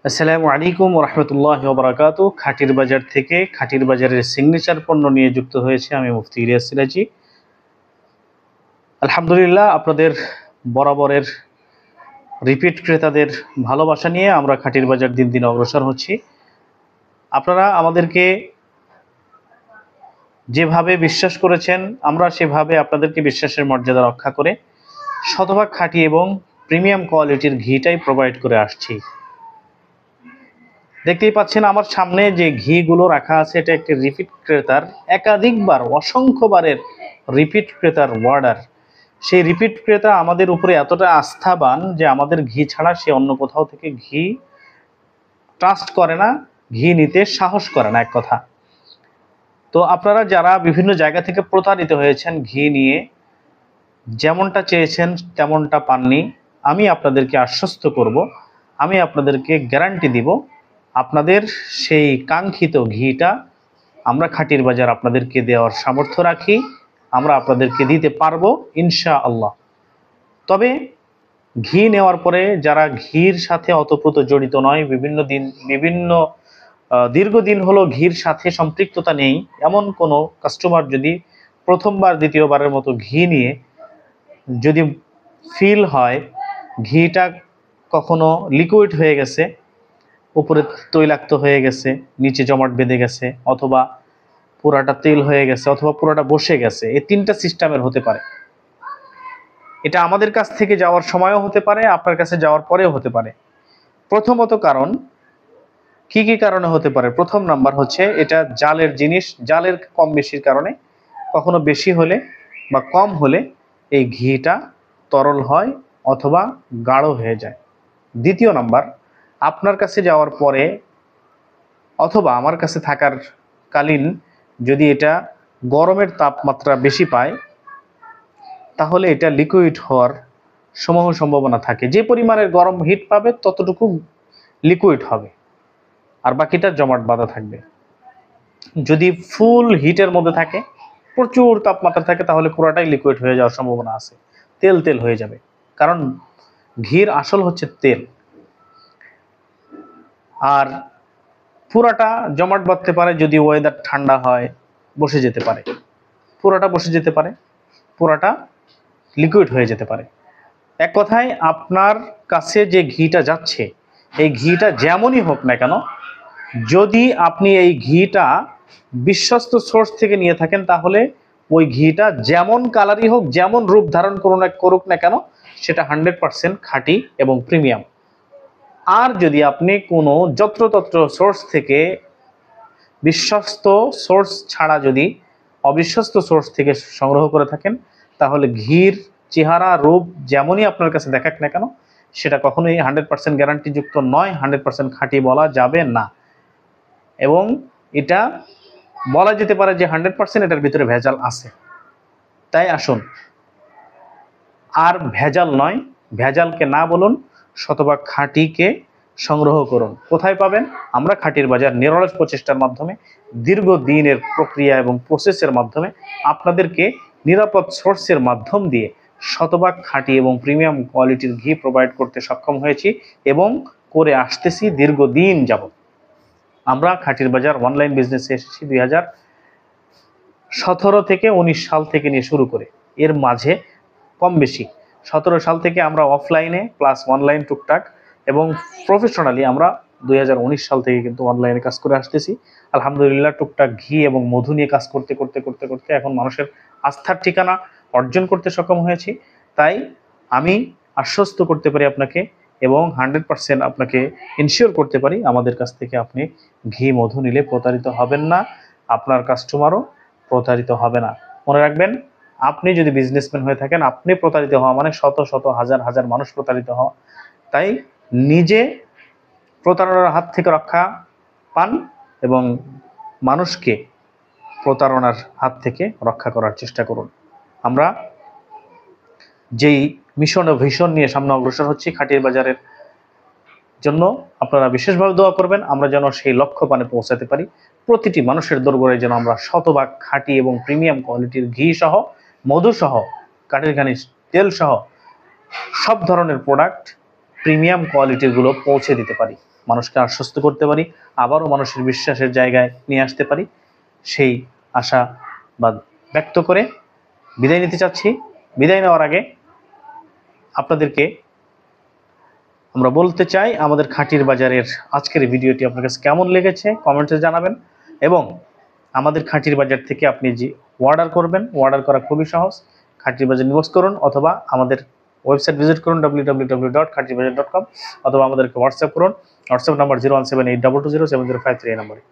আসসালামু আলাইকুম রহমতুল্লাহ বারাকাতু। খাটির বাজার থেকে খাটির বাজারের সিগনেচার পণ্য নিয়ে যুক্ত হয়েছে আমি মুফতি ইলিয়াস সিরাজি। আলহামদুলিল্লাহ, আপনাদের বরাবরের রিপিট ক্রেতাদের ভালোবাসা নিয়ে আমরা খাটির বাজার দিন দিন অগ্রসর হচ্ছি। আপনারা আমাদেরকে যেভাবে বিশ্বাস করেছেন, আমরা সেভাবে আপনাদেরকে বিশ্বাসের মর্যাদা রক্ষা করে শতভাগ খাঁটি এবং প্রিমিয়াম কোয়ালিটির ঘিটাই প্রোভাইড করে আসছি। দেখতেই পাচ্ছেন আমার সামনে যে ঘিগুলো রাখা আছে, এটা একটি রিপিট ক্রেতার একাধিকবার অসংখ্যবারের রিপিট ক্রেতার অর্ডার। সেই রিপিট ক্রেতা আমাদের উপরে এতটা আস্থাবান যে আমাদের ঘি ছাড়া সে অন্য কোথাও থেকে ঘি ট্রাস্ট করে না, ঘি নিতে সাহস করে না, এক কথা। তো আপনারা যারা বিভিন্ন জায়গা থেকে প্রতারিত হয়েছেন ঘি নিয়ে, যেমনটা চেয়েছেন তেমনটা পাননি, আমি আপনাদেরকে আশ্বস্ত করব, আমি আপনাদেরকে গ্যারান্টি দিব, আপনাদের সেই কাঙ্ক্ষিত ঘিটা আমরা খাটির বাজার আপনাদেরকে দেওয়ার সামর্থ্য রাখি, আমরা আপনাদেরকে দিতে পারবো ইনশাআল্লাহ। তবে ঘি নেওয়ার পরে যারা ঘির সাথে অতপ্রত জড়িত নয়, বিভিন্ন দীর্ঘদিন হলো ঘির সাথে সম্পৃক্ততা নেই, এমন কোনো কাস্টমার যদি প্রথমবার দ্বিতীয়বারের মতো ঘি নিয়ে যদি ফিল হয় ঘিটা কখনো লিকুইড হয়ে গেছে, উপরে তৈলাক্ত হয়ে গেছে, নিচে জমাট বেঁধে গেছে, অথবা পুরাটা তেল হয়ে গেছে, অথবা পুরাটা বসে গেছে, এই তিনটা সিস্টেমের হতে পারে। এটা আমাদের কাছ থেকে যাওয়ার সময়ও হতে পারে, আপনার কাছে যাওয়ার পরেও হতে পারে। প্রথমত কারণ কি কি কারণে হতে পারে? প্রথম নাম্বার হচ্ছে এটা জালের জিনিস, জালের কম বেশির কারণে কখনো বেশি হলে বা কম হলে এই ঘিটা তরল হয় অথবা গাঢ় হয়ে যায়। দ্বিতীয় নাম্বার, আপনার কাছে যাওয়ার পরে অথবা আমার কাছে থাকার কালীন যদি এটা গরমের তাপমাত্রা বেশি পায়, তাহলে এটা লিকুইড হওয়ার সম্ভাবনা থাকে। যে পরিমাণের গরম হিট পাবে ততটুকু লিকুইড হবে, আর বাকিটা জমাট বাঁধা থাকবে। যদি ফুল হিটের মধ্যে থাকে, প্রচুর তাপমাত্রা থাকে, তাহলে পুরোটাই লিকুইড হয়ে যাওয়ার সম্ভাবনা আছে, তেল তেল হয়ে যাবে। কারণ ঘির আসল হচ্ছে তেল। আর পুরাটা জমাট বাঁধতে পারে যদি ওয়েদার ঠান্ডা হয়, বসে যেতে পারে, পুরাটা বসে যেতে পারে, পুরাটা লিকুইড হয়ে যেতে পারে। এক কথায় আপনার কাছে যে ঘিটা যাচ্ছে, এই ঘিটা যেমনই হোক না কেন, যদি আপনি এই ঘিটা বিশ্বস্ত সোর্স থেকে নিয়ে থাকেন, তাহলে ওই ঘিটা যেমন কালারই হোক, যেমন রূপ ধারণ করুক না কেন, সেটা 100% খাঁটি এবং প্রিমিয়াম। আর যদি আপনি কোনো যত্রতত্র সোর্স থেকে, বিশ্বস্ত সোর্স ছাড়া যদি অবিশ্বস্ত সোর্স থেকে সংগ্রহ করে থাকেন, তাহলে ঘির চেহারা রূপ যেমনই আপনার কাছে দেখাক না কেন, সেটা কখনোই 100% গ্যারান্টিযুক্ত নয়, 100% খাঁটি বলা যাবে না। এবং এটা বলা যেতে পারে যে 100% এটার ভিতরে ভেজাল আছে। তাই আসুন, আর ভেজাল নয়, ভেজালকে না বলুন, শতভাগ খাঁটিকে সংগ্রহ করুন। কোথায় পাবেন? আমরা খাঁটির বাজার নিরলস প্রচেষ্টার মাধ্যমে, দীর্ঘদিনের প্রক্রিয়া এবং প্রসেসের মাধ্যমে আপনাদেরকে নিরাপদ সোর্সের মাধ্যম দিয়ে শতভাগ খাঁটি এবং প্রিমিয়াম কোয়ালিটির ঘি প্রোভাইড করতে সক্ষম হয়েছি এবং করে আসতেছি দীর্ঘদিন যাবত। আমরা খাঁটির বাজার অনলাইন বিজনেসে এসেছি 2017 থেকে 19 সাল থেকে নিয়ে শুরু করে, এর মাঝে কম বেশি 17 সাল থেকে আমরা অফলাইনে প্লাস অনলাইন টুকটাক এবং প্রফেশনালি আমরা 2019 সাল থেকে কিন্তু অনলাইনে কাজ করে আসতেছি। আলহামদুলিল্লাহ, টুকটাক ঘি এবং মধু নিয়ে কাজ করতে করতে করতে করতে এখন মানুষের আস্থার ঠিকানা অর্জন করতে সক্ষম হয়েছি। তাই আমি আশ্বস্ত করতে পারি আপনাকে এবং 100% আপনাকে ইনশিওর করতে পারি, আমাদের কাছ থেকে আপনি ঘি মধু নিলে প্রতারিত হবেন না, আপনার কাস্টমারও প্রতারিত হবে না। মনে রাখবেন, আপনি যদি বিজনেসম্যান হয়ে থাকেন, আপনি প্রতারিত হওয়া মানে শত শত হাজার হাজার মানুষ প্রতারিত হওয়া। তাই নিজে প্রতারণার হাত থেকে রক্ষা পান এবং মানুষকে প্রতারণার হাত থেকে রক্ষা করার চেষ্টা করুন। আমরা যেই মিশন ও ভিশন নিয়ে সামনে অগ্রসর হচ্ছি খাঁটির বাজারের জন্য, আপনারা বিশেষভাবে দোয়া করবেন, আমরা যেন সেই লক্ষ্য পানে পৌঁছাতে পারি। প্রতিটি মানুষের দরবারে যেন আমরা শতভাগ খাঁটি এবং প্রিমিয়াম কোয়ালিটির ঘি সহ, মধু সহ, কাঠের ঘানির তেল সহ সব ধরনের প্রোডাক্ট প্রিমিয়াম কোয়ালিটিগুলো পৌঁছে দিতে পারি মানুষকে আশ্বস্ত করতে পারি, আবারও মানুষের বিশ্বাসের জায়গায় নিয়ে আসতে পারি, সেই আশা বা ব্যক্ত করে বিদায় নিতে চাচ্ছি। বিদায় নেওয়ার আগে আপনাদেরকে আমরা বলতে চাই, আমাদের খাঁটির বাজারের আজকের ভিডিওটি আপনার কাছে কেমন লেগেছে কমেন্টে জানাবেন, এবং আমাদের খাঁটির বাজার থেকে আপনি যে অর্ডার করবেন, অর্ডার করা খুবই সহজ। খাঁটির বাজার নিউজ করুন অথবা আমাদের ওয়েবসাইট ভিজিট করুন www.khatirbazaar.com, অথবা আমাদেরকে হোয়াটসঅ্যাপ করুন। হোয়াটসঅ্যাপ নাম্বার 01782207053 এই নম্বরে।